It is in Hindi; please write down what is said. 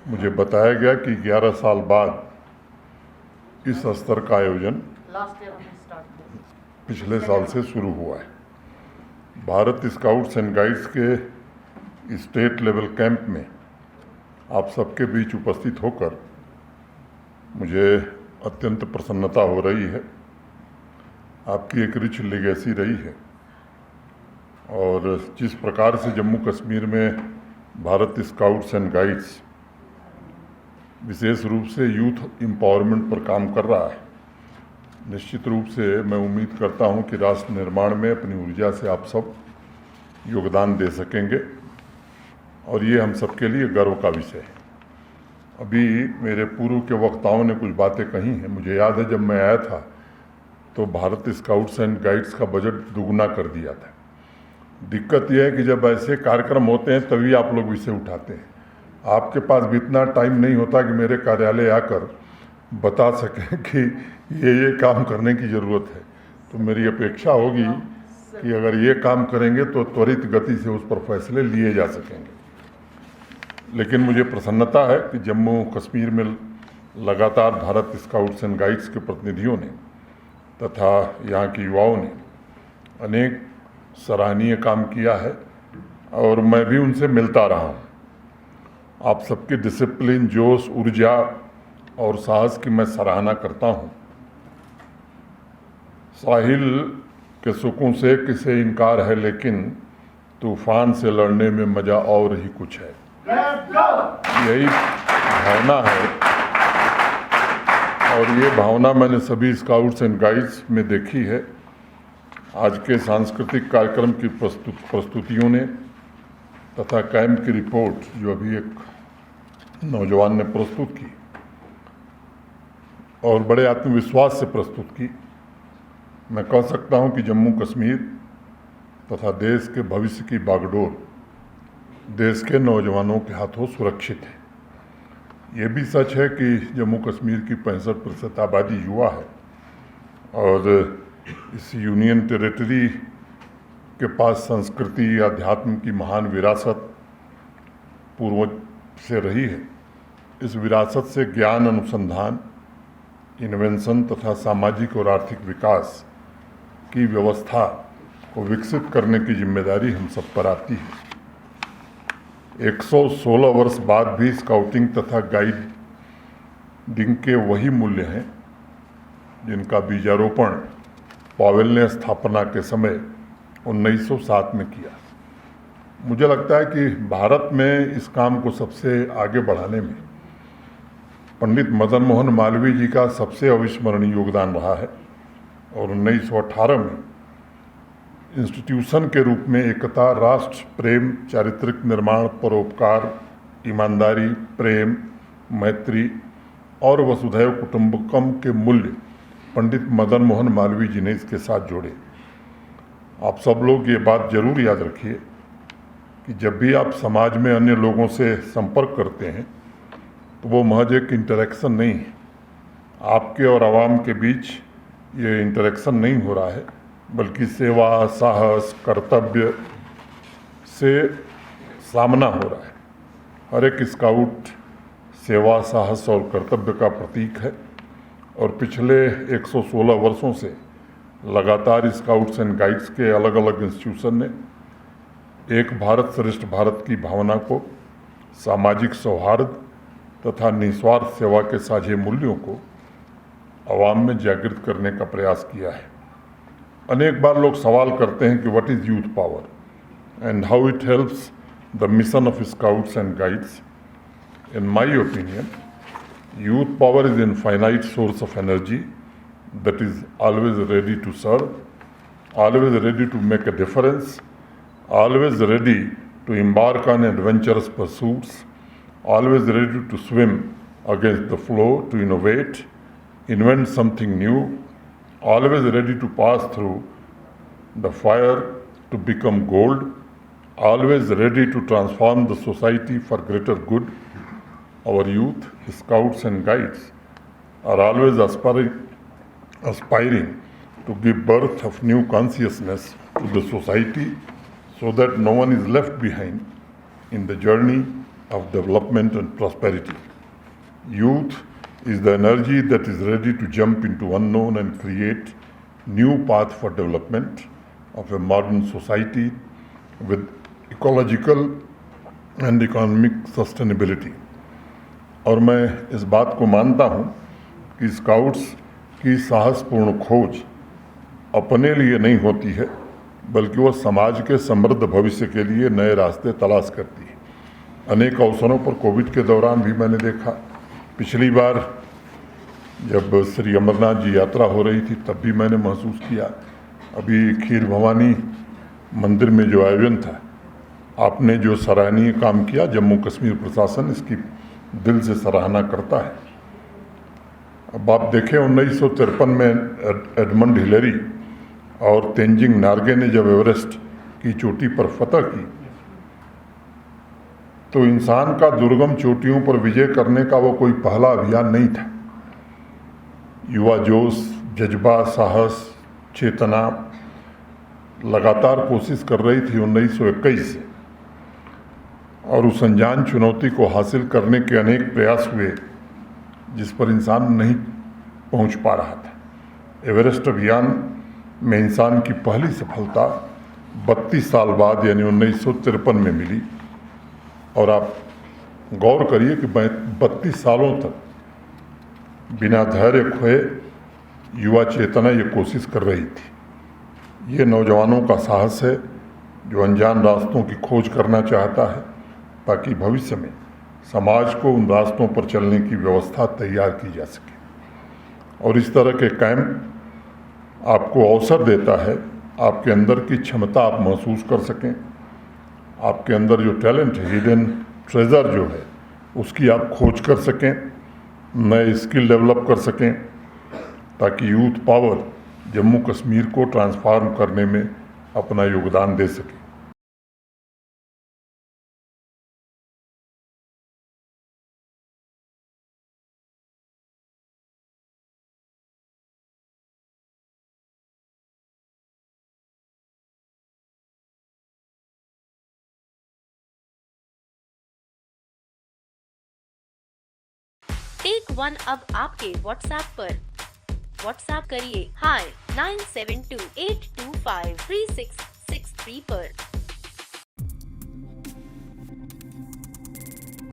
मुझे बताया गया कि 11 साल बाद इस स्तर का आयोजन पिछले साल से शुरू हुआ है। भारत स्काउट्स एंड गाइड्स के स्टेट लेवल कैंप में आप सबके बीच उपस्थित होकर मुझे अत्यंत प्रसन्नता हो रही है। आपकी एक रिच लेगेसी रही है और जिस प्रकार से जम्मू कश्मीर में भारत स्काउट्स एंड गाइड्स विशेष रूप से यूथ एम्पावरमेंट पर काम कर रहा है, निश्चित रूप से मैं उम्मीद करता हूं कि राष्ट्र निर्माण में अपनी ऊर्जा से आप सब योगदान दे सकेंगे और ये हम सबके लिए गर्व का विषय है। अभी मेरे पूर्व के वक्ताओं ने कुछ बातें कही हैं। मुझे याद है जब मैं आया था तो भारत स्काउट्स एंड गाइड्स का बजट दुगना कर दिया था। दिक्कत यह है कि जब ऐसे कार्यक्रम होते हैं तभी आप लोग विषय उठाते हैं। आपके पास भी इतना टाइम नहीं होता कि मेरे कार्यालय आकर बता सकें कि ये काम करने की ज़रूरत है। तो मेरी अपेक्षा होगी कि अगर ये काम करेंगे तो त्वरित गति से उस पर फैसले लिए जा सकेंगे। लेकिन मुझे प्रसन्नता है कि जम्मू कश्मीर में लगातार भारत स्काउट्स एंड गाइड्स के प्रतिनिधियों ने तथा यहाँ के युवाओं ने अनेक सराहनीय काम किया है और मैं भी उनसे मिलता रहा हूँ। आप सबके डिसिप्लिन, जोश, ऊर्जा और साहस की मैं सराहना करता हूँ। साहिल के सुकून से किसे इनकार है, लेकिन तूफान से लड़ने में मज़ा और ही कुछ है। यही भावना है और ये भावना मैंने सभी स्काउट्स एंड गाइड्स में देखी है। आज के सांस्कृतिक कार्यक्रम की प्रस्तुतियों ने तथा कैंप की रिपोर्ट जो अभी एक नौजवान ने प्रस्तुत की और बड़े आत्मविश्वास से प्रस्तुत की, मैं कह सकता हूं कि जम्मू कश्मीर तथा देश के भविष्य की बागडोर देश के नौजवानों के हाथों सुरक्षित है। ये भी सच है कि जम्मू कश्मीर की 65% आबादी युवा है और इस यूनियन टेरिटरी के पास संस्कृति, अध्यात्म की महान विरासत पूर्वज से रही है। इस विरासत से ज्ञान, अनुसंधान, इन्वेंशन तथा सामाजिक और आर्थिक विकास की व्यवस्था को विकसित करने की जिम्मेदारी हम सब पर आती है। 116 वर्ष बाद भी स्काउटिंग तथा गाइडिंग के वही मूल्य हैं जिनका बीजारोपण पावेल ने स्थापना के समय 1907 में किया। मुझे लगता है कि भारत में इस काम को सबसे आगे बढ़ाने में पंडित मदन मोहन मालवीय जी का सबसे अविस्मरणीय योगदान रहा है और 1918 में इंस्टीट्यूशन के रूप में एकता, राष्ट्र प्रेम, चारित्रिक निर्माण, परोपकार, ईमानदारी, प्रेम, मैत्री और वसुधैव कुटुंबकम के मूल्य पंडित मदन मोहन मालवीय जी ने इसके साथ जोड़े। आप सब लोग ये बात जरूर याद रखिए कि जब भी आप समाज में अन्य लोगों से संपर्क करते हैं तो वो महज एक इंटरेक्शन नहीं है। आपके और आवाम के बीच ये इंटरेक्शन नहीं हो रहा है, बल्कि सेवा, साहस, कर्तव्य से सामना हो रहा है। हर एक स्काउट सेवा, साहस और कर्तव्य का प्रतीक है और पिछले 116 वर्षों से लगातार स्काउट्स एंड गाइड्स के अलग अलग इंस्टीट्यूशन ने एक भारत श्रेष्ठ भारत की भावना को, सामाजिक सौहार्द तथा निस्वार्थ सेवा के साझे मूल्यों को आवाम में जागृत करने का प्रयास किया है। अनेक बार लोग सवाल करते हैं कि what is youth power and how it helps the mission of scouts and guides. In my opinion, youth power is an infinite source of energy that is always ready to serve, always ready to make a difference, always ready to embark on adventurous pursuits, always ready to swim against the flow, to innovate, invent something new, always ready to pass through the fire to become gold, always ready to transform the society for greater good. Our youth, scouts and guides, are always aspiring to give birth of new consciousness to the society so that no one is left behind in the journey of development and prosperity. Youth is the energy that is ready to jump into unknown and create new path for development of a modern society with ecological and economic sustainability. और मैं इस बात को मानता हूँ कि स्काउट्स की साहसपूर्ण खोज अपने लिए नहीं होती है, बल्कि वह समाज के समृद्ध भविष्य के लिए नए रास्ते तलाश करती है। अनेक अवसरों पर कोविड के दौरान भी मैंने देखा, पिछली बार जब श्री अमरनाथ जी यात्रा हो रही थी तब भी मैंने महसूस किया, अभी खीर भवानी मंदिर में जो आयोजन था, आपने जो सराहनीय काम किया, जम्मू कश्मीर प्रशासन इसकी दिल से सराहना करता है। अब आप देखें 1953 में एडमंड हिलेरी और तेंजिंग नार्गे ने जब एवरेस्ट की चोटी पर फतह की, तो इंसान का दुर्गम चोटियों पर विजय करने का वो कोई पहला अभियान नहीं था। युवा जोश, जज्बा, साहस, चेतना लगातार कोशिश कर रही थी 1921 से, और उस अनजान चुनौती को हासिल करने के अनेक प्रयास हुए जिस पर इंसान नहीं पहुंच पा रहा था। एवरेस्ट अभियान में इंसान की पहली सफलता 32 साल बाद यानी 1953 में मिली, और आप गौर करिए कि 32 सालों तक बिना धैर्य खोए युवा चेतना ये कोशिश कर रही थी। ये नौजवानों का साहस है जो अनजान रास्तों की खोज करना चाहता है, ताकि भविष्य में समाज को उन रास्तों पर चलने की व्यवस्था तैयार की जा सके। और इस तरह के कैंप आपको अवसर देता है, आपके अंदर की क्षमता आप महसूस कर सकें, आपके अंदर जो टैलेंट है, हिडन ट्रेजर जो है, उसकी आप खोज कर सकें, नए स्किल डेवलप कर सकें, ताकि यूथ पावर जम्मू कश्मीर को ट्रांसफॉर्म करने में अपना योगदान दे सके। टेक वन अब आपके व्हाट्सएप पर। व्हाट्सएप करिए hi 9728253663 पर।